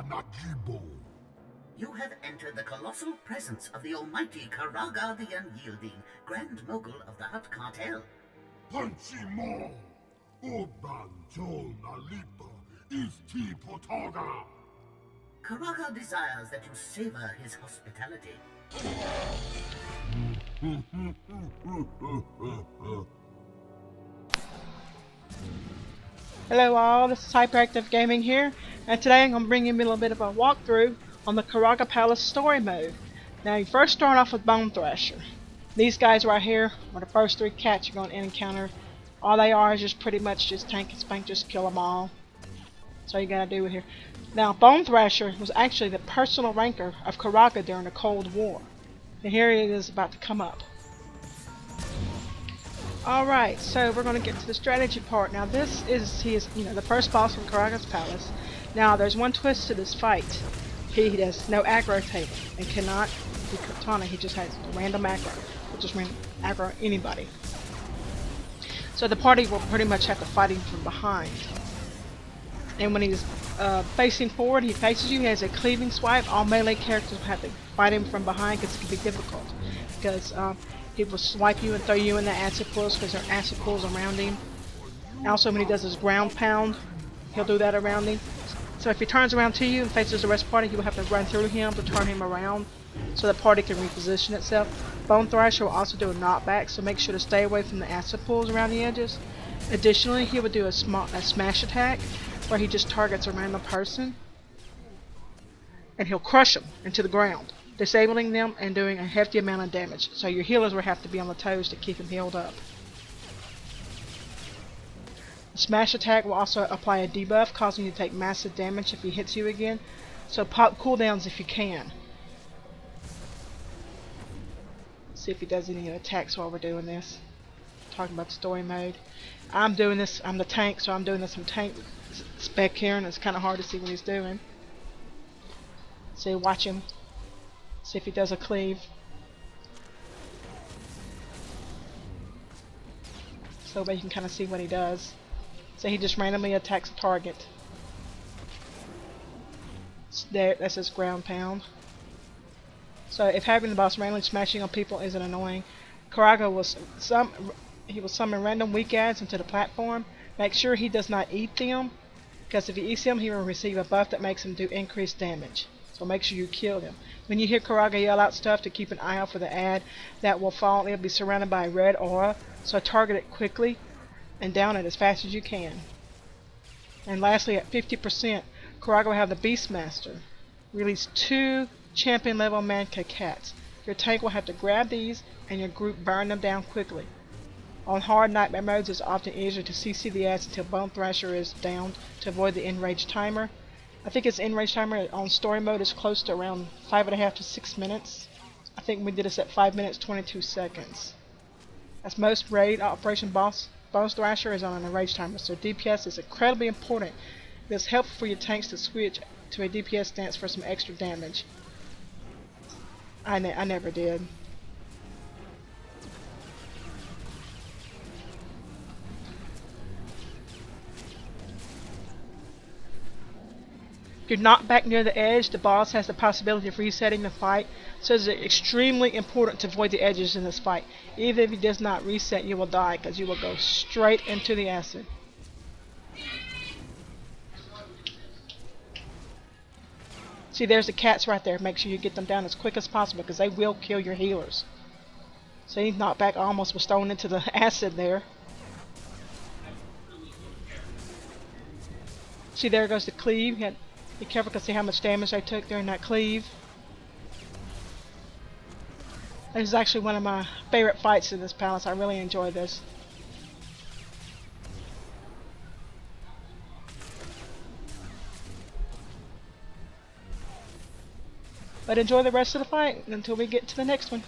Najibo. You have entered the colossal presence of the almighty Karagga the Unyielding, Grand Mogul of the Hut Cartel. Punchimo. Oban Jol Nalipa is T Potaga. Karagga desires that you savor his hospitality. Hello all, this is Hyperactive Gaming here, and today I'm going to bring you a little bit of a walkthrough on the Karagga Palace story mode. Now you first start off with Bonthrasher. These guys right here are the first three cats you're going to encounter. All they are is just pretty much just tank and spank, just kill them all. That's all you gotta do here. Now Bonethrasher was actually the personal ranker of Karagga during the Cold War. And here it is about to come up. Alright, so we're going to get to the strategy part. Now he is the first boss from Karagga's palace. Now there's one twist to this fight. He has no aggro table and cannot be katana. He just has random aggro. He'll just random aggro anybody. So the party will pretty much have to fight him from behind. And when he's facing forward, he faces you, he has a cleaving swipe. All melee characters will have to fight him from behind because it can be difficult. Because he will swipe you and throw you in the acid pools because there are acid pools around him. Also, when he does his ground pound, he'll do that around him. So if he turns around to you and faces the rest of the party, you will have to run through him to turn him around so the party can reposition itself. Bonethrasher will also do a knockback, so make sure to stay away from the acid pools around the edges. Additionally, he will do a smash attack where he just targets a random person and he'll crush them into the ground, disabling them and doing a hefty amount of damage. So your healers will have to be on the toes to keep him healed up. The smash attack will also apply a debuff, causing you to take massive damage if he hits you again. So pop cooldowns if you can. See if he does any attacks while we're doing this. Talking about the story mode. I'm doing this, I'm the tank, so I'm doing this from tank spec here, and it's kind of hard to see what he's doing. So watch him. See if he does a cleave. So that you can kind of see what he does. So he just randomly attacks a target. There, that's his ground pound. So if having the boss randomly smashing on people isn't annoying, Karagga will summon random weak adds into the platform. Make sure he does not eat them, because if he eats them, he will receive a buff that makes him do increased damage. So make sure you kill him. When you hear Karagga yell out stuff, to keep an eye out for the ad that will fall. It'll be surrounded by a red aura, so target it quickly and down it as fast as you can. And lastly, at 50%, Karagga will have the Beastmaster. Release 2 champion level Manka cats. Your tank will have to grab these and your group burn them down quickly. On hard nightmare modes, it's often easier to CC the ads until Bonethrasher is down to avoid the enrage timer. I think its enrage timer on story mode is close to around 5.5 to 6 minutes. I think we did this at 5 minutes 22 seconds. As most raid operation Bonethrasher is on an enrage timer, so DPS is incredibly important. It is helpful for your tanks to switch to a DPS stance for some extra damage. I never did. If you're not back near the edge, the boss has the possibility of resetting the fight, so it's extremely important to avoid the edges in this fight. Even if he does not reset, you will die, because you will go straight into the acid. See, there's the cats right there. Make sure you get them down as quick as possible, because they will kill your healers. See, knockback almost was thrown into the acid there. See, there goes the cleave. You had to be careful to see how much damage they took during that cleave. This is actually one of my favorite fights in this palace. I really enjoy this. But enjoy the rest of the fight until we get to the next one.